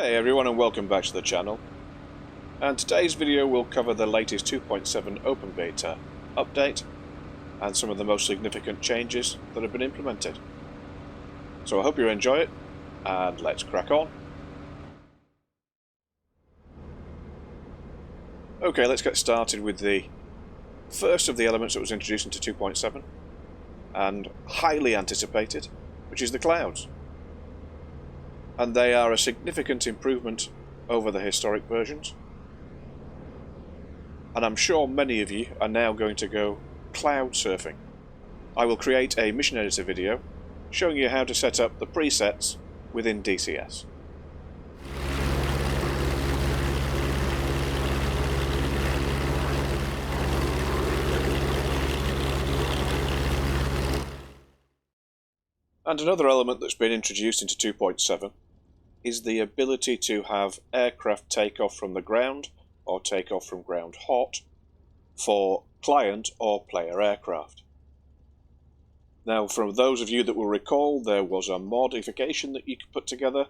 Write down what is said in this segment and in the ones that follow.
Hey everyone, and welcome back to the channel. And today's video will cover the latest 2.7 open beta update and some of the most significant changes that have been implemented. So I hope you enjoy it, and let's crack on. Okay, let's get started with the first of the elements that was introduced into 2.7 and highly anticipated, which is the clouds. And they are a significant improvement over the historic versions. And I'm sure many of you are now going to go cloud surfing. I will create a mission editor video showing you how to set up the presets within DCS. And another element that's been introduced into 2.7 is the ability to have aircraft take off from the ground or take off from ground hot for client or player aircraft. Now, for those of you that will recall, there was a modification that you could put together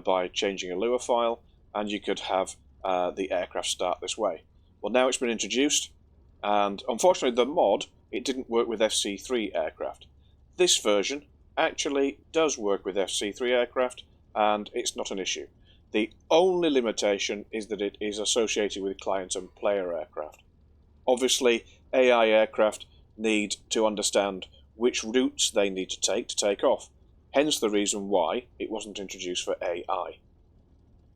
by changing a Lua file, and you could have the aircraft start this way. Well, now it's been introduced, and unfortunately the mod, it didn't work with FC3 aircraft. This version actually does work with FC3 aircraft, and it's not an issue. The only limitation is that it is associated with client and player aircraft. Obviously, AI aircraft need to understand which routes they need to take off, hence the reason why it wasn't introduced for AI.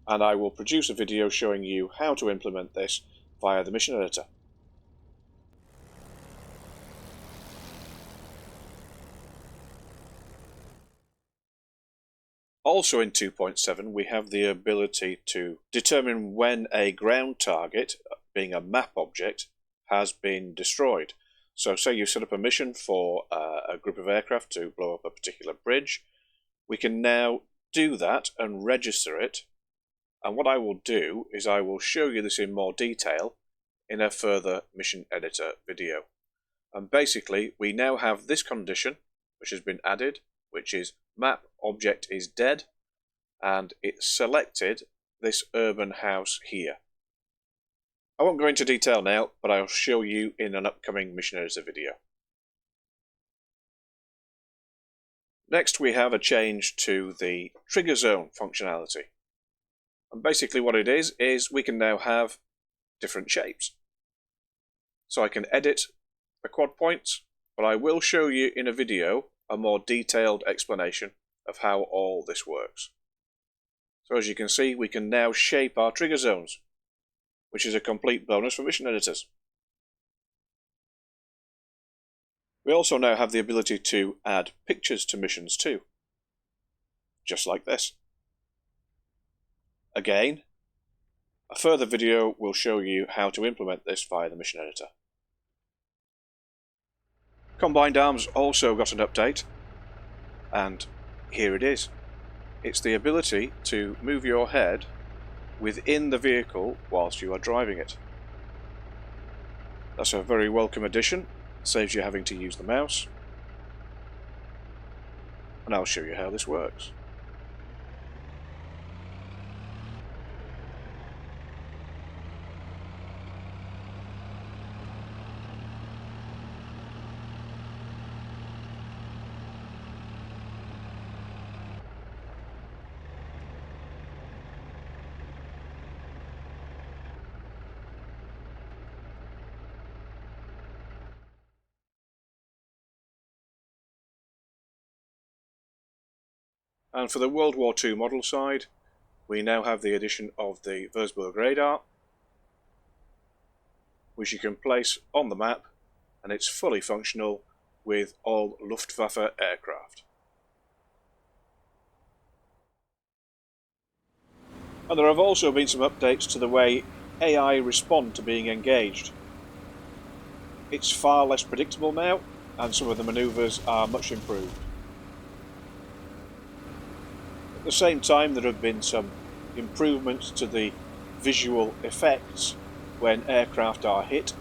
And I will produce a video showing you how to implement this via the mission editor. Also in 2.7 we have the ability to determine when a ground target, being a map object, has been destroyed. So say you set up a mission for a group of aircraft to blow up a particular bridge, we can now do that and register it. And what I will do is I will show you this in more detail in a further mission editor video. And basically we now have this condition which has been added, which is map object is dead, and it selected this urban house here. I won't go into detail now, but I'll show you in an upcoming mission editor video. Next we have a change to the trigger zone functionality. And basically what it is we can now have different shapes. So I can edit the quad points, but I will show you in a video a more detailed explanation of how all this works. So as you can see, we can now shape our trigger zones, which is a complete bonus for mission editors. We also now have the ability to add pictures to missions too, just like this. Again, a further video will show you how to implement this via the mission editor. Combined Arms also got an update, and here it is. It's the ability to move your head within the vehicle whilst you are driving it. That's a very welcome addition, saves you having to use the mouse, and I'll show you how this works. And for the World War II model side, we now have the addition of the Würzburg radar, which you can place on the map, and it's fully functional with all Luftwaffe aircraft. And there have also been some updates to the way AI respond to being engaged. It's far less predictable now, and some of the manoeuvres are much improved. At the same time, there have been some improvements to the visual effects when aircraft are hit,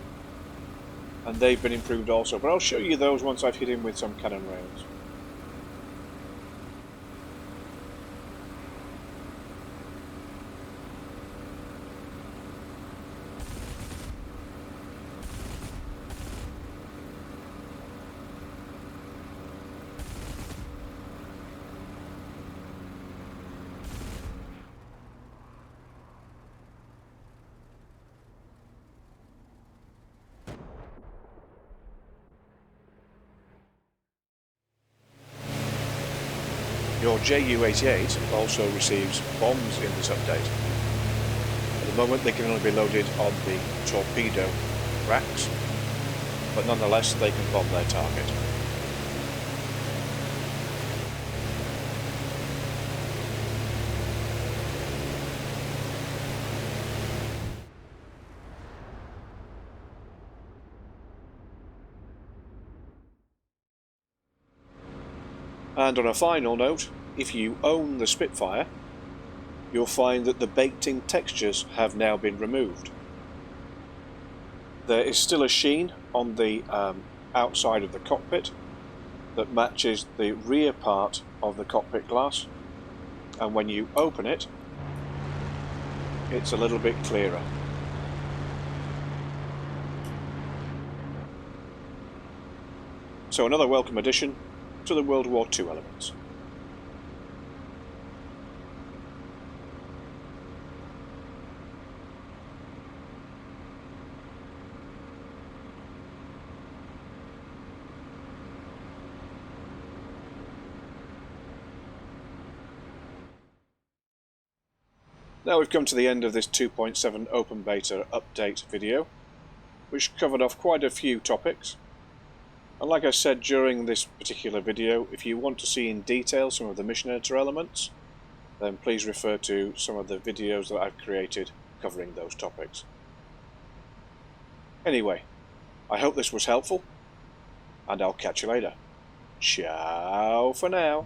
and they've been improved also, but I'll show you those once I've hit him with some cannon rounds. Your Ju-88 also receives bombs in this update. At the moment they can only be loaded on the torpedo racks, but nonetheless they can bomb their target. And on a final note, if you own the Spitfire, you'll find that the baked-in textures have now been removed. There is still a sheen on the outside of the cockpit that matches the rear part of the cockpit glass, and when you open it, it's a little bit clearer. So another welcome addition to the World War II elements. Now we've come to the end of this 2.7 Open Beta update video, which covered off quite a few topics. And like I said during this particular video, if you want to see in detail some of the mission editor elements, then please refer to some of the videos that I've created covering those topics. Anyway, I hope this was helpful, and I'll catch you later. Ciao for now.